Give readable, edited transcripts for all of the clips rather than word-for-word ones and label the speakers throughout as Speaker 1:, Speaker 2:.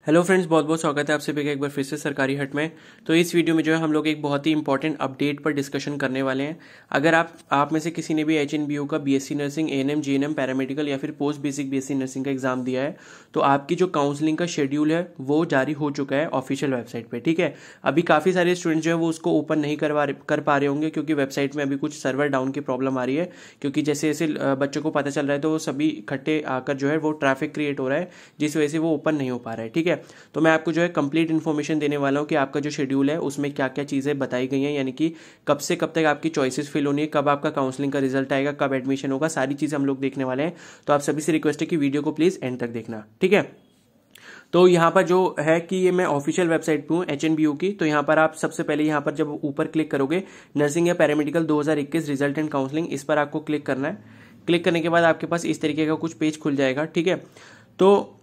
Speaker 1: Hello friends, बहुत बहुत स्वागत है आप सभी का एक बार फिर से सरकारी हट में। तो इस वीडियो में जो है हम लोग एक बहुत ही इंपॉर्टेंट अपडेट पर डिस्कशन करने वाले हैं। अगर आप में से किसी ने भी एचएनबीयू का BSc nursing, ANM, GNM, paramedical या फिर पोस्ट बेसिक बीएससी नर्सिंग का एग्जाम दिया है तो आपकी जो काउंसलिंग का शेड्यूल है वो जारी हो चुका है ऑफिशियल वेबसाइट पर। ठीक है, अभी काफ़ी सारे स्टूडेंट्स जो है वो उसको ओपन नहीं कर पा रहे होंगे क्योंकि वेबसाइट में अभी कुछ सर्वर डाउन की प्रॉब्लम आ रही है। क्योंकि जैसे जैसे बच्चों को पता चल रहा है तो वो सभी इकट्ठे आकर जो है वो ट्रैफिक क्रिएट हो रहा है, जिस वजह से वो ओपन नहीं हो पा रहा है। ठीक है, तो मैं आपको जो है कंप्लीट इन्फॉर्मेशन देने वाला हूं कि आपका जो शेड्यूल है उसमें क्या क्या चीज़ें बताई गई हैं, यानी कि कब से कब तक आपकी चॉइसेस फिल होनी है, कब आपका काउंसलिंग का रिजल्ट आएगा, कब एडमिशन होगा, सारी चीज़ें हम लोग देखने वाले हैं। तो आप सभी से रिक्वेस्ट है कि वीडियो को प्लीज़ एंड तक देखना। ठीक है, तो यहाँ पर जो है कि ये मैं ऑफिशियल वेबसाइट पे हूँ एचएनबीयू की। तो यहाँ पर आप सबसे पहले यहाँ पर जब ऊपर क्लिक करोगे नर्सिंग या पैरामेडिकल 2021 रिजल्ट एंड काउंसलिंग, इस पर आपको क्लिक करना है। क्लिक करने के बाद आपके पास इस तरीके का कुछ पेज खुल जाएगा। ठीक है, तो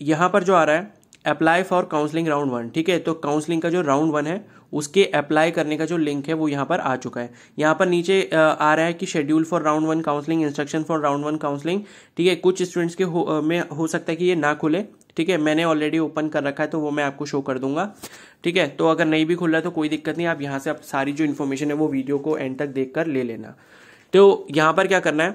Speaker 1: यहाँ पर जो आ रहा है अप्लाई फॉर काउंसलिंग राउंड 1। ठीक है, तो काउंसलिंग का जो राउंड 1 है उसके अप्लाई करने का जो लिंक है वो यहाँ पर आ चुका है। यहाँ पर नीचे आ रहा है कि schedule for round 1 counselling, instruction for round 1 counselling. ठीक है, कुछ स्टूडेंट्स के में हो सकता है कि ये ना खुले। ठीक है, मैंने ऑलरेडी ओपन कर रखा है तो वो मैं आपको शो कर दूंगा। ठीक है, तो अगर नहीं भी खुल रहा है तो कोई दिक्कत नहीं, आप यहाँ से आप सारी जो इन्फॉर्मेशन है वो वीडियो को एंड तक देख कर ले लेना। तो यहाँ पर क्या करना है,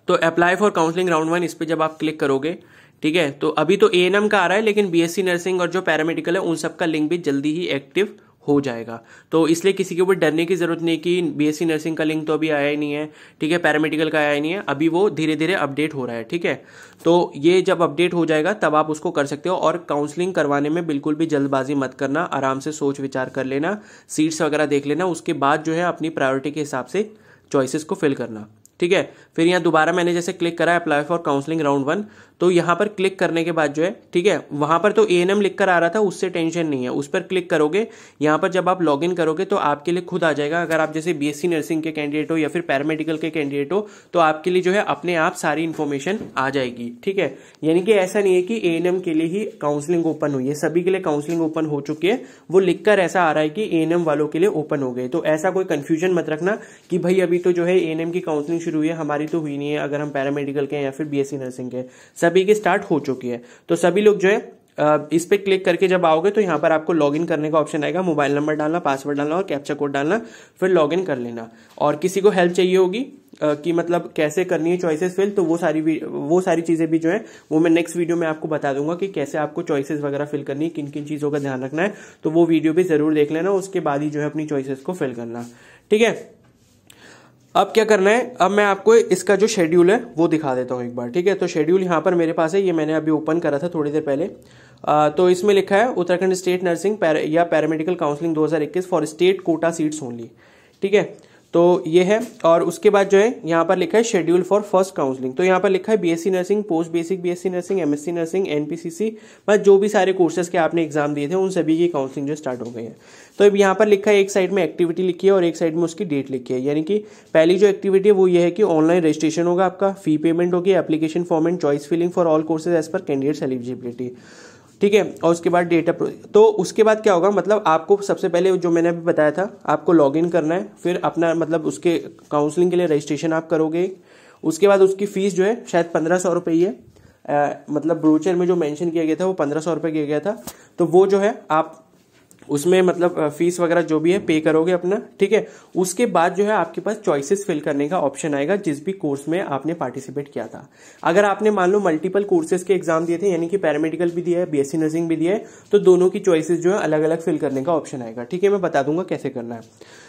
Speaker 1: तो अप्लाई फॉर काउंसलिंग राउंड 1 इस पर जब आप क्लिक करोगे, ठीक है, तो अभी तो एएनएम का आ रहा है लेकिन बीएससी नर्सिंग और जो पैरामेडिकल है उन सब का लिंक भी जल्दी ही एक्टिव हो जाएगा। तो इसलिए किसी के ऊपर डरने की जरूरत नहीं कि बीएससी नर्सिंग का लिंक तो अभी आया ही नहीं है, ठीक है, पैरामेडिकल का आया ही नहीं है, अभी वो धीरे धीरे अपडेट हो रहा है। ठीक है, तो ये जब अपडेट हो जाएगा तब आप उसको कर सकते हो। और काउंसलिंग करवाने में बिल्कुल भी जल्दबाजी मत करना, आराम से सोच विचार कर लेना, सीट्स वगैरह देख लेना, उसके बाद जो है अपनी प्रायोरिटी के हिसाब से चॉइसेस को फिल करना। ठीक है, फिर यहाँ दोबारा मैंने जैसे क्लिक करा अप्लाई फॉर काउंसलिंग राउंड 1, तो यहाँ पर क्लिक करने के बाद जो है, ठीक है, वहां पर तो एएनएम लिख कर आ रहा था, उससे टेंशन नहीं है, उस पर क्लिक करोगे। यहाँ पर जब आप लॉगिन करोगे तो आपके लिए खुद आ जाएगा। अगर आप जैसे बीएससी नर्सिंग के कैंडिडेट हो या फिर पैरामेडिकल के कैंडिडेट हो तो आपके लिए जो है अपने आप सारी इन्फॉर्मेशन आ जाएगी। ठीक है, यानी कि ऐसा नहीं है कि एएनएम के लिए ही काउंसलिंग ओपन हुई है, सभी के लिए काउंसलिंग ओपन हो चुकी है। वो लिखकर ऐसा आ रहा है कि एएनएम वालों के लिए ओपन हो गए। तो ऐसा कोई कंफ्यूजन मत रखना कि भाई अभी तो जो है एएनएम की काउंसलिंग शुरू हुई है, हमारी तो हुई नहीं है। अगर हम पैरामेडिकल के या फिर बीएससी नर्सिंग के, सभी की स्टार्ट हो चुकी है। तो सभी लोग जो है इस पे क्लिक करके जब आओगे तो यहाँ पर आपको लॉगिन करने का ऑप्शन आएगा, मोबाइल नंबर डालना, पासवर्ड डालना और कैप्चा कोड डालना, फिर लॉगिन कर लेना। और किसी को हेल्प चाहिए होगी कि मतलब कैसे करनी है चॉइसेस फिल, तो वो सारी चीजें भी जो है वो मैं नेक्स्ट वीडियो में आपको बता दूंगा कि कैसे आपको चॉइसेस वगैरह फिल करनी है, किन किन चीजों का ध्यान रखना है। तो वो वीडियो भी जरूर देख लेना, उसके बाद ही जो है अपनी चॉइसेस को फिल करना। ठीक है, अब क्या करना है, अब मैं आपको इसका जो शेड्यूल है वो दिखा देता हूं एक बार। ठीक है, तो शेड्यूल यहाँ पर मेरे पास है, ये मैंने अभी ओपन करा था थोड़ी देर पहले। तो इसमें लिखा है उत्तराखंड स्टेट नर्सिंग या paramedical counselling 2021 for state quota seats only. ठीक है, तो ये है। और उसके बाद जो है यहाँ पर लिखा है शेड्यूल फॉर फर्स्ट काउंसलिंग। तो यहाँ पर लिखा है BSc nursing, post basic BSc nursing, MSc nursing, NPCC, बस जो भी सारे कोर्सेज के आपने एग्जाम दिए थे उन सभी की काउंसलिंग जो स्टार्ट हो गई है। तो अब यहाँ पर लिखा है, एक साइड में एक्टिविटी लिखी है और एक साइड में उसकी डेट लिखी है। यानी कि पहली जो एक्टिविटी है वो ये है कि ऑनलाइन रजिस्ट्रेशन होगा आपका, फी पेमेंट होगी, application form and choice filling for all courses as per candidates eligibility. ठीक है, और उसके बाद डेटा। तो उसके बाद क्या होगा, मतलब आपको सबसे पहले जो मैंने अभी बताया था आपको लॉगिन करना है, फिर अपना मतलब उसके काउंसलिंग के लिए रजिस्ट्रेशन आप करोगे। उसके बाद उसकी फीस जो है शायद 1500 रुपये ही है, मतलब ब्रोचर में जो मेंशन किया गया था वो 1500 रुपये किया गया था। तो वो जो है आप उसमें मतलब फीस वगैरह जो भी है पे करोगे अपना। ठीक है, उसके बाद जो है आपके पास चॉइसेस फिल करने का ऑप्शन आएगा जिस भी कोर्स में आपने पार्टिसिपेट किया था। अगर आपने मान लो मल्टीपल कोर्सेज के एग्जाम दिए थे, यानी कि पैरामेडिकल भी दिया है, बीएससी नर्सिंग भी दिया है, तो दोनों की चॉइसेस जो है अलग अलग फिल करने का ऑप्शन आएगा। ठीक है, मैं बता दूंगा कैसे करना है।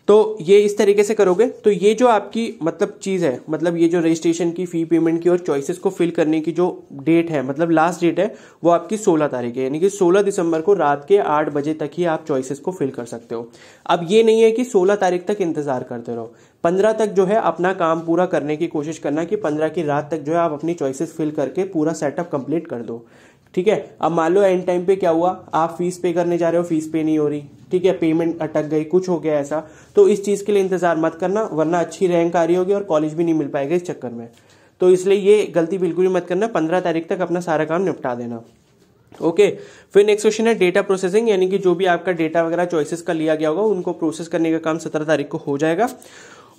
Speaker 1: तो ये इस तरीके से करोगे तो ये जो आपकी मतलब चीज है, मतलब ये जो रजिस्ट्रेशन की, फी पेमेंट की और चॉइसेस को फिल करने की जो डेट है, मतलब लास्ट डेट है, वो आपकी 16 तारीख है। यानी कि 16 दिसंबर को रात के 8 बजे तक ही आप चॉइसेस को फिल कर सकते हो। अब ये नहीं है कि 16 तारीख तक इंतजार करते रहो, 15 तक जो है अपना काम पूरा करने की कोशिश करना कि 15 की रात तक जो है आप अपनी चॉइसेस फिल करके पूरा सेटअप कंप्लीट कर दो। ठीक है, अब मान लो एंड टाइम पे क्या हुआ, आप फीस पे करने जा रहे हो, फीस पे नहीं हो रही, ठीक है, पेमेंट अटक गई, कुछ हो गया ऐसा, तो इस चीज के लिए इंतजार मत करना, वरना अच्छी रैंक आ रही होगी और कॉलेज भी नहीं मिल पाएगा इस चक्कर में। तो इसलिए ये गलती बिल्कुल भी मत करना, 15 तारीख तक अपना सारा काम निपटा देना। ओके, फिर नेक्स्ट क्वेश्चन है डेटा प्रोसेसिंग, यानी कि जो भी आपका डेटा वगैरह चॉइसेस का लिया गया होगा उनको प्रोसेस करने का काम 17 तारीख को हो जाएगा।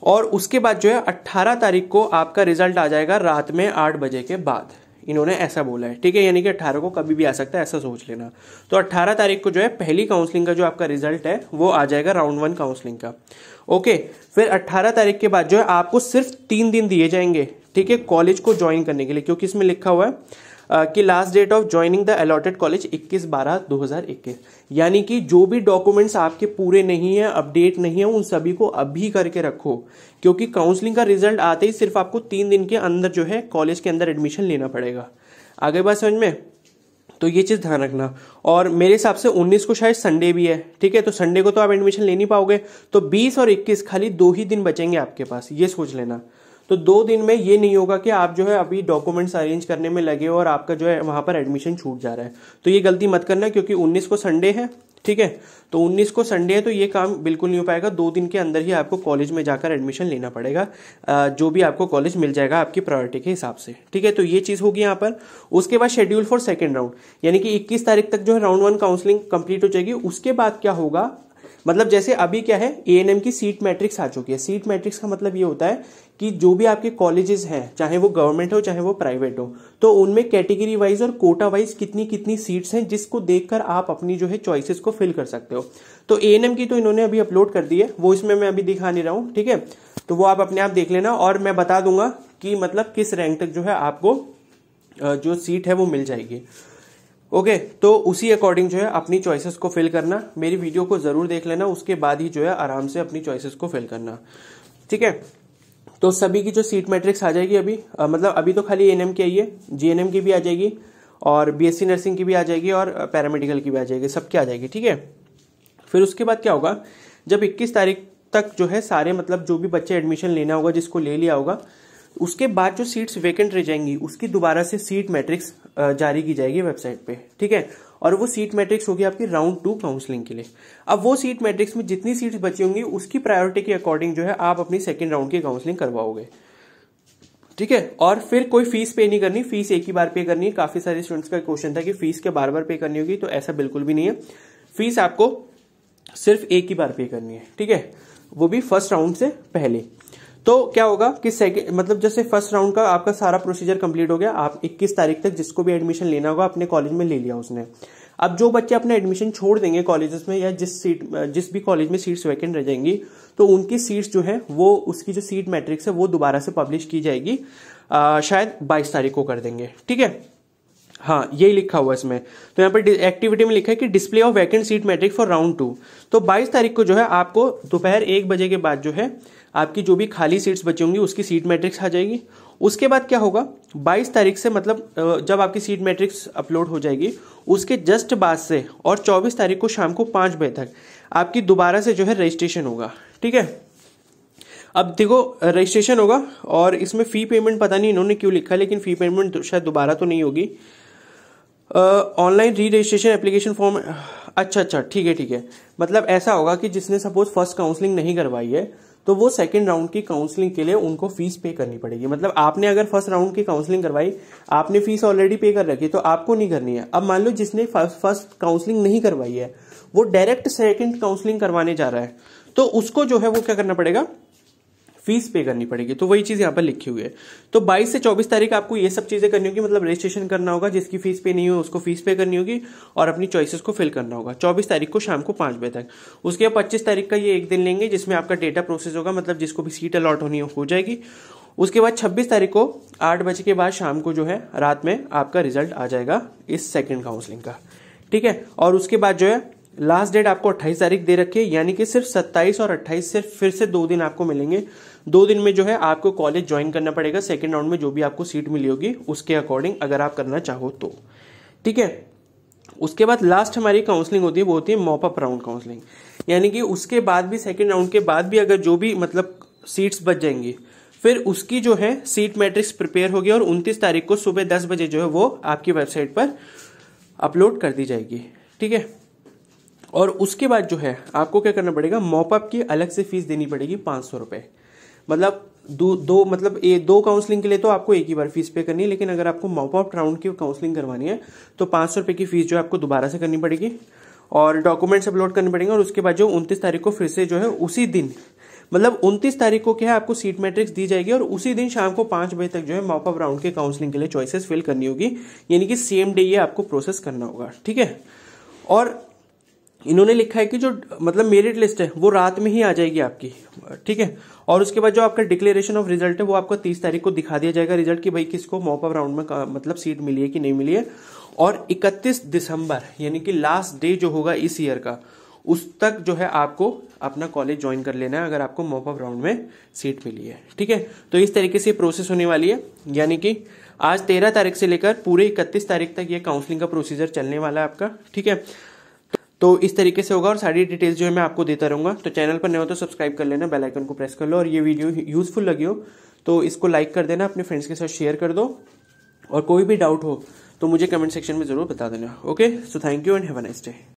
Speaker 1: और उसके बाद जो है 18 तारीख को आपका रिजल्ट आ जाएगा रात में 8 बजे के बाद। इन्होंने ऐसा बोला है, ठीक है, यानी कि 18 को कभी भी आ सकता है, ऐसा सोच लेना। तो 18 तारीख को जो है पहली काउंसलिंग का जो आपका रिजल्ट है वो आ जाएगा राउंड 1 काउंसलिंग का। ओके, फिर 18 तारीख के बाद जो है आपको सिर्फ 3 दिन दिए जाएंगे, ठीक है, कॉलेज को ज्वाइन करने के लिए, क्योंकि इसमें लिखा हुआ है कि last date of joining the allotted college 21/12/2021, यानी कि जो भी डॉक्यूमेंट्स आपके पूरे नहीं है, अपडेट नहीं है, उन सभी को अभी करके रखो, क्योंकि काउंसलिंग का रिजल्ट आते ही सिर्फ आपको 3 दिन के अंदर जो है कॉलेज के अंदर एडमिशन लेना पड़ेगा। आगे बात समझ में? तो ये चीज ध्यान रखना। और मेरे हिसाब से 19 को शायद संडे भी है, ठीक है, तो संडे को तो आप एडमिशन ले नहीं पाओगे, तो 20 और 21 खाली 2 ही दिन बचेंगे आपके पास, ये सोच लेना। तो 2 दिन में ये नहीं होगा कि आप जो है अभी डॉक्यूमेंट्स अरेंज करने में लगे हो और आपका जो है वहां पर एडमिशन छूट जा रहा है, तो ये गलती मत करना, क्योंकि 19 को संडे है, ठीक है, तो 19 को संडे है, तो ये काम बिल्कुल नहीं हो पाएगा। 2 दिन के अंदर ही आपको कॉलेज में जाकर एडमिशन लेना पड़ेगा, जो भी आपको कॉलेज मिल जाएगा आपकी प्रायोरिटी के हिसाब से, ठीक है, तो ये चीज होगी यहाँ पर। उसके बाद शेड्यूल फॉर सेकेंड राउंड, यानी कि 21 तारीख तक जो है राउंड 1 काउंसलिंग कंप्लीट हो जाएगी। उसके बाद क्या होगा, मतलब जैसे अभी क्या है, एएनएम की सीट मैट्रिक्स आ चुकी है। सीट मैट्रिक्स का मतलब ये होता है कि जो भी आपके कॉलेजेस हैं, चाहे वो गवर्नमेंट हो चाहे वो प्राइवेट हो, तो उनमें कैटेगरी वाइज और कोटा वाइज कितनी कितनी सीट्स हैं, जिसको देखकर आप अपनी जो है चॉइसेस को फिल कर सकते हो। तो एएनएम की तो इन्होंने अभी अपलोड कर दी है, वो इसमें मैं अभी दिखा नहीं रहा हूं, ठीक है, तो वो आप अपने आप देख लेना, और मैं बता दूंगा कि मतलब किस रैंक तक जो है आपको जो सीट है वो मिल जाएगी। ओके, तो उसी अकॉर्डिंग जो है अपनी चॉइसेस को फिल करना। मेरी वीडियो को जरूर देख लेना, उसके बाद ही जो है आराम से अपनी चॉइसेस को फिल करना, ठीक है। तो सभी की जो सीट मैट्रिक्स आ जाएगी अभी, मतलब अभी तो खाली एएनएम की आई है, जीएनएम की भी आ जाएगी, और बीएससी नर्सिंग की भी आ जाएगी, और पैरामेडिकल की भी आ जाएगी, सबकी आ जाएगी, ठीक है। फिर उसके बाद क्या होगा, जब 21 तारीख तक जो है सारे मतलब जो भी बच्चे एडमिशन लेना होगा, जिसको ले लिया होगा, उसके बाद जो सीट्स वेकेंट रह जाएंगी उसकी दोबारा से सीट मैट्रिक्स जारी की जाएगी वेबसाइट पे, ठीक है, और वो सीट मैट्रिक्स होगी आपकी राउंड 2 काउंसलिंग के लिए। अब वो सीट मैट्रिक्स में जितनी सीट्स बची होंगी उसकी प्रायोरिटी के अकॉर्डिंग जो है आप अपनी सेकेंड राउंड की काउंसलिंग करवाओगे, ठीक है। और फिर कोई फीस पे नहीं करनी, फीस एक ही बार पे करनी है। काफी सारे स्टूडेंट्स का क्वेश्चन था कि फीस के बार बार पे करनी होगी, तो ऐसा बिल्कुल भी नहीं है, फीस आपको सिर्फ एक ही बार पे करनी है, ठीक है, वो भी फर्स्ट राउंड से पहले। तो क्या होगा कि सेकंड मतलब जैसे फर्स्ट राउंड का आपका सारा प्रोसीजर कंप्लीट हो गया, आप 21 तारीख तक जिसको भी एडमिशन लेना होगा अपने कॉलेज में ले लिया उसने। अब जो बच्चे अपना एडमिशन छोड़ देंगे कॉलेजेस में, या जिस भी कॉलेज में सीट्स वैकेंट रह जाएंगी, तो उनकी सीट्स जो है वो उसकी जो सीट मैट्रिक्स है वो दोबारा से पब्लिश की जाएगी, शायद 22 तारीख को कर देंगे, ठीक है। हाँ, यही लिखा हुआ है इसमें। तो यहाँ पर एक्टिविटी में लिखा है कि display of vacant seat matrix for round 2। तो 22 तारीख को जो है आपको दोपहर 1 बजे के बाद जो है आपकी जो भी खाली सीट्स बची होंगी उसकी सीट मैट्रिक्स आ जाएगी। उसके बाद क्या होगा, 22 तारीख से मतलब जब आपकी सीट मैट्रिक्स अपलोड हो जाएगी उसके जस्ट बाद से और 24 तारीख को शाम को 5 बजे तक आपकी दोबारा से जो है रजिस्ट्रेशन होगा, ठीक है। अब देखो रजिस्ट्रेशन होगा, और इसमें फी पेमेंट पता नहीं इन्होंने क्यों लिखा है, लेकिन फी पेमेंट शायद दोबारा तो नहीं होगी। ऑनलाइन री रजिस्ट्रेशन एप्लीकेशन फॉर्म, अच्छा ठीक है, मतलब ऐसा होगा कि जिसने सपोज फर्स्ट काउंसलिंग नहीं करवाई है तो वो सेकंड राउंड की काउंसलिंग के लिए उनको फीस पे करनी पड़ेगी। मतलब आपने अगर फर्स्ट राउंड की काउंसलिंग करवाई, आपने फीस ऑलरेडी पे कर रखी, तो आपको नहीं करनी है। अब मान लो जिसने फर्स्ट काउंसलिंग नहीं करवाई है वो डायरेक्ट सेकंड काउंसलिंग करवाने जा रहा है, तो उसको जो है वो क्या करना पड़ेगा, फीस पे करनी पड़ेगी। तो वही चीज यहाँ पर लिखी हुई है। तो 22 से 24 तारीख आपको ये सब चीजें करनी होगी, मतलब रजिस्ट्रेशन करना होगा, जिसकी फीस पे नहीं हो उसको फीस पे करनी होगी, और अपनी चॉइसेस को फिल करना होगा 24 तारीख को शाम को 5 बजे तक। उसके बाद 25 तारीख का ये एक दिन लेंगे जिसमें आपका डेटा प्रोसेस होगा, मतलब जिसको भी सीट अलॉट होनी हो जाएगी। उसके बाद 26 तारीख को 8 बजे के बाद शाम को जो है रात में आपका रिजल्ट आ जाएगा इस सेकेंड काउंसलिंग का, ठीक है। और उसके बाद जो है लास्ट डेट आपको 28 तारीख दे रखी है, यानी कि सिर्फ 27 और 28 सिर्फ फिर से 2 दिन आपको मिलेंगे। 2 दिन में जो है आपको कॉलेज ज्वाइन करना पड़ेगा सेकंड राउंड में, जो भी आपको सीट मिली होगी उसके अकॉर्डिंग, अगर आप करना चाहो तो, ठीक है। उसके बाद लास्ट हमारी काउंसलिंग होती है वो होती है मॉप अप राउंड काउंसलिंग, यानी कि उसके बाद भी सेकंड राउंड के बाद भी अगर जो भी मतलब सीट्स बच जाएंगी, फिर उसकी जो है सीट मैट्रिक्स प्रिपेयर होगी और 29 तारीख को सुबह 10 बजे जो है वो आपकी वेबसाइट पर अपलोड कर दी जाएगी, ठीक है। और उसके बाद जो है आपको क्या करना पड़ेगा, मॉपअप की अलग से फीस देनी पड़ेगी 500 रुपए। मतलब दो काउंसलिंग के लिए तो आपको एक ही बार फीस पे करनी है, लेकिन अगर आपको मॉपअप राउंड की काउंसलिंग करवानी है तो 500 रुपए की फीस जो है आपको दोबारा से करनी पड़ेगी, और डॉक्यूमेंट्स अपलोड करने पड़ेंगे। और उसके बाद जो 29 तारीख को फिर से जो है उसी दिन, मतलब 29 तारीख को क्या है आपको सीट मैट्रिक्स दी जाएगी और उसी दिन शाम को 5 बजे तक जो है मॉप अप राउंड के काउंसलिंग के लिए चॉइसेस फिल करनी होगी, यानी कि सेम डे ये आपको प्रोसेस करना होगा। ठीक है, और इन्होंने लिखा है कि जो मतलब मेरिट लिस्ट है वो रात में ही आ जाएगी आपकी। ठीक है, और उसके बाद जो आपका डिक्लेरेशन ऑफ रिजल्ट है वो आपको 30 तारीख को दिखा दिया जाएगा रिजल्ट कि भाई किसको मॉप अप राउंड में मतलब सीट मिली है कि नहीं मिली है। और 31 दिसंबर यानी कि लास्ट डे जो होगा इस ईयर का, उस तक जो है आपको अपना कॉलेज ज्वाइन कर लेना है अगर आपको मॉप अप राउंड में सीट मिली है। ठीक है, तो इस तरीके से प्रोसेस होने वाली है, यानी कि आज 13 तारीख से लेकर पूरे 31 तारीख तक ये काउंसलिंग का प्रोसीजर चलने वाला है आपका। ठीक है, तो इस तरीके से होगा और सारी डिटेल्स जो है मैं आपको देता रहूंगा। तो चैनल पर नए हो तो सब्सक्राइब कर लेना, बेल आइकन को प्रेस कर लो, और ये वीडियो यूजफुल लगी हो तो इसको लाइक कर देना, अपने फ्रेंड्स के साथ शेयर कर दो, और कोई भी डाउट हो तो मुझे कमेंट सेक्शन में जरूर बता देना। Okay, so thank you and have a nice day.